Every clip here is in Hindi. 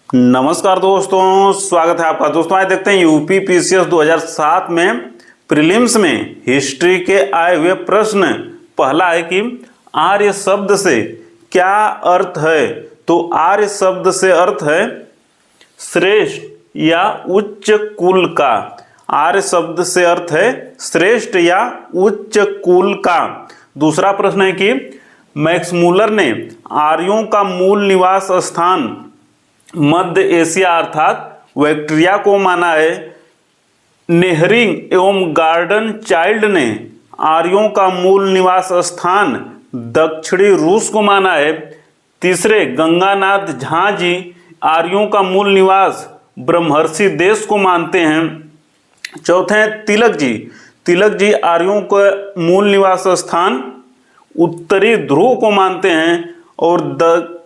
नमस्कार दोस्तों, स्वागत है आपका। दोस्तों आज देखते हैं यूपी पीसीएस 2007 में प्रीलिम्स में हिस्ट्री के आए हुए प्रश्न। पहला है कि आर्य शब्द से क्या अर्थ है। तो आर्य शब्द से अर्थ है श्रेष्ठ या उच्च कुल का। आर्य शब्द से अर्थ है श्रेष्ठ या उच्च कुल का। दूसरा प्रश्न है कि मैक्समूलर ने आर्यों का मूल निवास स्थान मध्य एशिया अर्थात बैक्ट्रिया को माना है। नेहरिंग एवं गार्डन चाइल्ड ने आर्यों का मूल निवास स्थान दक्षिणी रूस को माना है। तीसरे गंगानाथ झा जी आर्यों का मूल निवास ब्रह्मर्षि देश को मानते हैं। चौथे हैं तिलक जी आर्यों का मूल निवास स्थान उत्तरी ध्रुव को मानते हैं। और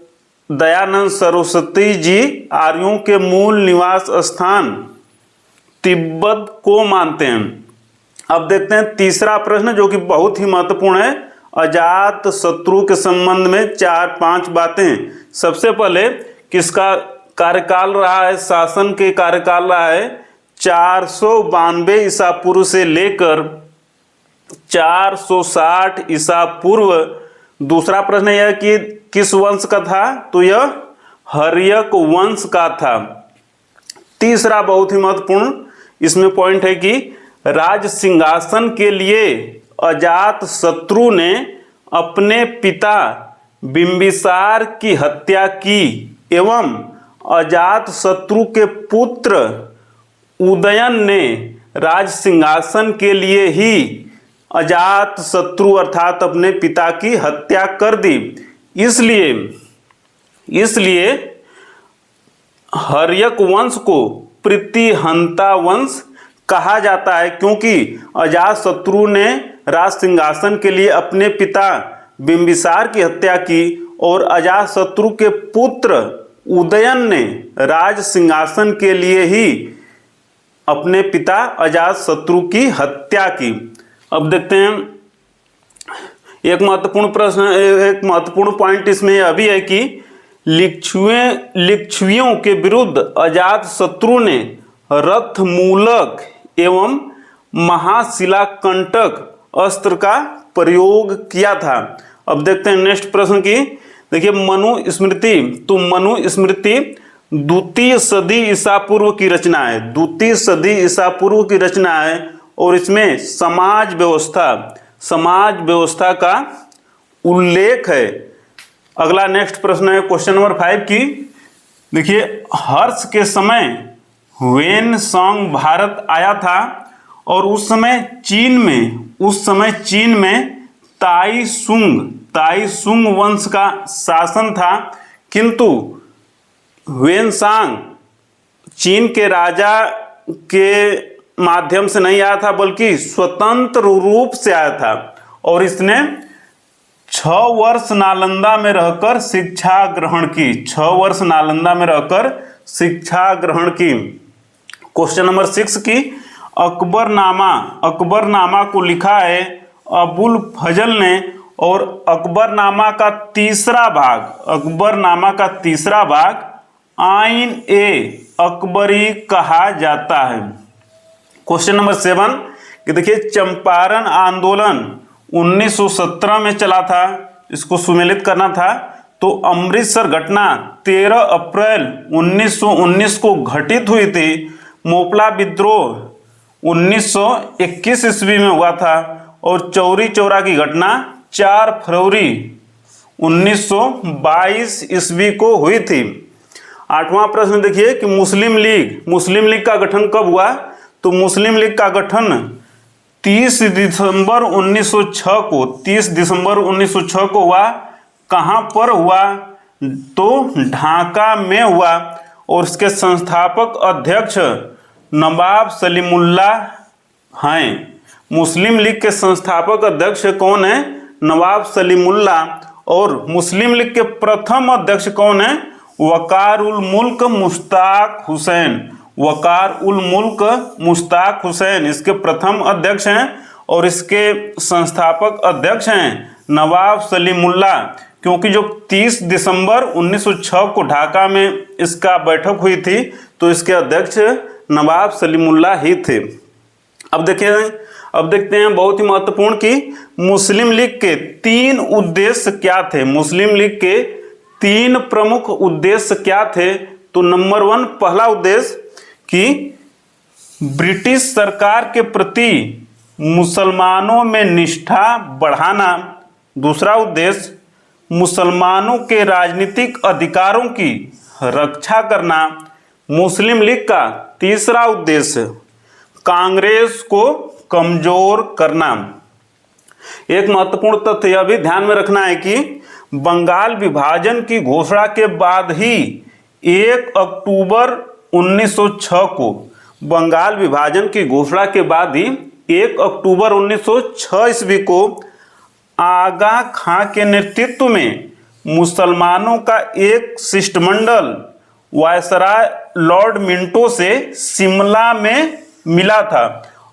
दयानंद सरस्वती जी आर्यों के मूल निवास स्थान तिब्बत को मानते हैं। अब देखते हैं तीसरा प्रश्न जो कि बहुत ही महत्वपूर्ण है। अजात शत्रु के संबंध में 4-5 बातें। सबसे पहले किसका कार्यकाल रहा है, शासन के कार्यकाल रहा है 492 ईसा पूर्व से लेकर 460 ईसा पूर्व। दूसरा प्रश्न यह कि किस वंश का था, तो यह हर्यक वंश का था। तीसरा बहुत ही महत्वपूर्ण इसमें पॉइंट है कि राज सिंहासन के लिए अजात शत्रु ने अपने पिता बिंबिसार की हत्या की एवं अजात शत्रु के पुत्र उदयन ने राज सिंहासन के लिए ही अजात शत्रु अर्थात अपने पिता की हत्या कर दी। इसलिए हर्यक वंश को प्रतिहंता वंश कहा जाता है, क्योंकि अजात शत्रु ने राज सिंहासन के लिए अपने पिता बिंबिसार की हत्या की और अजात शत्रु के पुत्र उदयन ने राज सिंहासन के लिए ही अपने पिता अजात शत्रु की हत्या की। अब देखते हैं एक महत्वपूर्ण प्रश्न, एक महत्वपूर्ण पॉइंट इसमें यह भी है कि लिच्छवियों के विरुद्ध अजात शत्रु ने रथमूलक एवं महाशिलाकंटक अस्त्र का प्रयोग किया था। अब देखते हैं नेक्स्ट प्रश्न की। देखिए मनुस्मृति, तो मनुस्मृति द्वितीय सदी ईसा पूर्व की रचना है। द्वितीय सदी ईसा पूर्व की रचना है और इसमें समाज व्यवस्था का उल्लेख है। अगला नेक्स्ट प्रश्न है क्वेश्चन नंबर 5 की। देखिए हर्ष के समय वेन सॉन्ग भारत आया था और उस समय चीन में ताई सुंग वंश का शासन था, किंतु वेनसांग चीन के राजा के माध्यम से नहीं आया था बल्कि स्वतंत्र रूप से आया था और इसने 6 वर्ष नालंदा में रहकर शिक्षा ग्रहण की। 6 वर्ष नालंदा में रहकर शिक्षा ग्रहण की। क्वेश्चन नंबर 6 की अकबरनामा को लिखा है अबुल फजल ने और अकबरनामा का तीसरा भाग आइन ए अकबरी कहा जाता है। क्वेश्चन नंबर 7 कि देखिए चंपारण आंदोलन 1917 में चला था, इसको सुमेलित करना था। तो अमृतसर घटना 13 अप्रैल 1919 को घटित हुई थी। मोपला विद्रोह 1921 ईस्वी में हुआ था और चौरी चौरा की घटना 4 फरवरी 1922 ईस्वी को हुई थी। 8वां प्रश्न देखिए कि मुस्लिम लीग का गठन कब हुआ। तो मुस्लिम लीग का गठन 30 दिसंबर 1906 को हुआ। कहाँ पर हुआ, तो ढाका में हुआ और इसके संस्थापक अध्यक्ष नवाब सलीमुल्लाह हैं। मुस्लिम लीग के संस्थापक अध्यक्ष कौन है, नवाब सलीमुल्लाह। और मुस्लिम लीग के प्रथम अध्यक्ष कौन है, वकार उल मुल्क मुश्ताक हुसैन इसके प्रथम अध्यक्ष हैं और इसके संस्थापक अध्यक्ष हैं नवाब सलीमुल्लाह। क्योंकि जो 30 दिसंबर 1906 को ढाका में इसका बैठक हुई थी तो इसके अध्यक्ष नवाब सलीमुल्लाह ही थे। अब देखते हैं बहुत ही महत्वपूर्ण कि मुस्लिम लीग के 3 उद्देश्य क्या थे। मुस्लिम लीग के 3 प्रमुख उद्देश्य क्या थे? तो नंबर 1 पहला उद्देश्य कि ब्रिटिश सरकार के प्रति मुसलमानों में निष्ठा बढ़ाना। दूसरा उद्देश्य मुसलमानों के राजनीतिक अधिकारों की रक्षा करना। मुस्लिम लीग का तीसरा उद्देश्य कांग्रेस को कमजोर करना। एक महत्वपूर्ण तथ्य यह भी ध्यान में रखना है कि बंगाल विभाजन की घोषणा के बाद ही 1 अक्टूबर 1906 को बंगाल विभाजन की घोषणा के बाद ही 1 अक्टूबर 1906 ईस्वी को आगा खां के नेतृत्व में मुसलमानों का एक शिष्टमंडल वायसराय लॉर्ड मिंटो से शिमला में मिला था।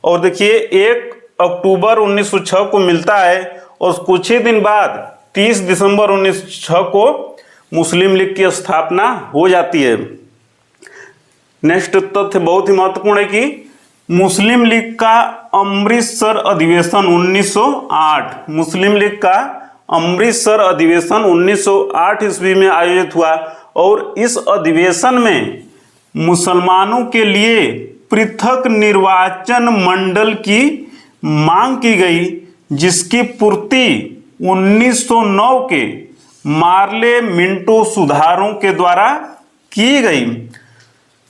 और देखिए 1 अक्टूबर 1906 को मिलता है और कुछ ही दिन बाद 30 दिसंबर 1906 को मुस्लिम लीग की स्थापना हो जाती है। नेक्स्ट तथ्य बहुत ही महत्वपूर्ण है कि मुस्लिम लीग का अमृतसर अधिवेशन 1908, मुस्लिम लीग का अमृतसर अधिवेशन 1908 ईस्वी में आयोजित हुआ और इस अधिवेशन में मुसलमानों के लिए पृथक निर्वाचन मंडल की मांग की गई, जिसकी पूर्ति 1909 के मार्ले मिंटो सुधारों के द्वारा की गई।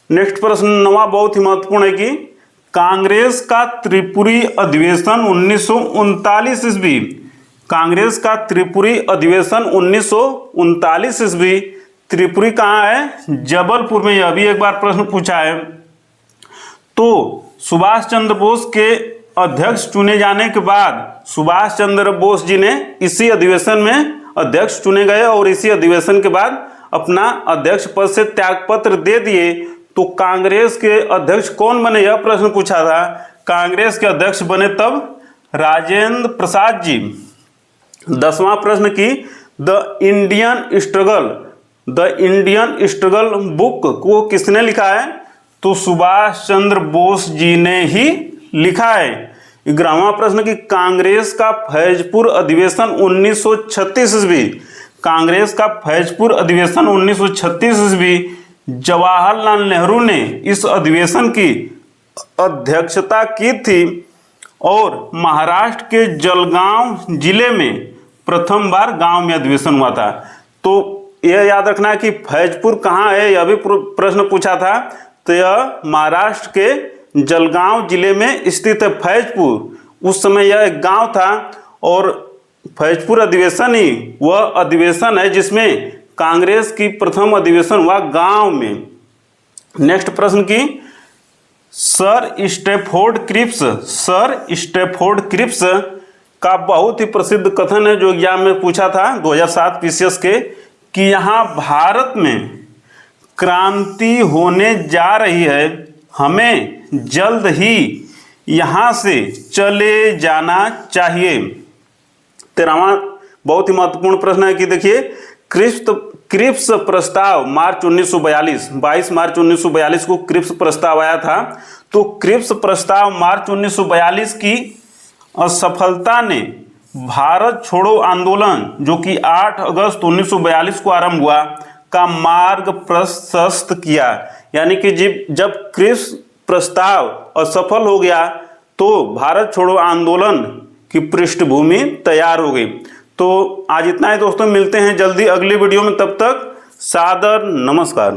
नेक्स्ट प्रश्न 9वां बहुत ही महत्वपूर्ण है कि कांग्रेस का त्रिपुरी अधिवेशन 1939 ईस्वी, कांग्रेस का त्रिपुरी अधिवेशन 1939 ईस्वी, त्रिपुरी कहाँ है? जबलपुर में। यह भी एक बार प्रश्न पूछा है। तो सुभाष चंद्र बोस के अध्यक्ष चुने जाने के बाद सुभाष चंद्र बोस जी ने इसी अधिवेशन में अध्यक्ष चुने गए और इसी अधिवेशन के बाद अपना अध्यक्ष पद से त्यागपत्र दे दिए। तो कांग्रेस के अध्यक्ष कौन बने, यह प्रश्न पूछा था। कांग्रेस के अध्यक्ष बने तब राजेंद्र प्रसाद जी। 10वां प्रश्न की द इंडियन स्ट्रगल बुक को किसने लिखा है? तो सुभाष चंद्र बोस जी ने ही लिखा है। 11वां प्रश्न की कांग्रेस का फैजपुर अधिवेशन 1936 ईस्वी, कांग्रेस का फैजपुर अधिवेशन 1936 ईस्वी, जवाहरलाल नेहरू ने इस अधिवेशन की अध्यक्षता की थी और महाराष्ट्र के जलगांव जिले में प्रथम बार गांव में अधिवेशन हुआ था। तो यह याद रखना है कि फैजपुर कहाँ है, यह भी प्रश्न पूछा था। तो यह महाराष्ट्र के जलगांव जिले में स्थित है फैजपुर। उस समय यह एक गांव था और फैजपुर अधिवेशन ही वह अधिवेशन है जिसमें कांग्रेस की प्रथम अधिवेशन हुआ गांव में। नेक्स्ट प्रश्न की सर स्टैफोर्ड क्रिप्स का बहुत ही प्रसिद्ध कथन है जो एग्जाम में पूछा था 2007 पीसीएस के, कि यहाँ भारत में क्रांति होने जा रही है, हमें जल्द ही यहाँ से चले जाना चाहिए। 13वां बहुत ही महत्वपूर्ण प्रश्न है कि देखिए क्रिप्स प्रस्ताव मार्च 1942, 22 मार्च 1942 को क्रिप्स प्रस्ताव आया था। तो क्रिप्स प्रस्ताव मार्च 1942 की असफलता ने भारत छोड़ो आंदोलन जो कि 8 अगस्त 1942 को आरंभ हुआ का मार्ग प्रशस्त किया। यानी कि जब क्रिप्स प्रस्ताव असफल हो गया तो भारत छोड़ो आंदोलन की पृष्ठभूमि तैयार हो गई। तो आज इतना ही दोस्तों, मिलते हैं जल्दी अगली वीडियो में, तब तक सादर नमस्कार।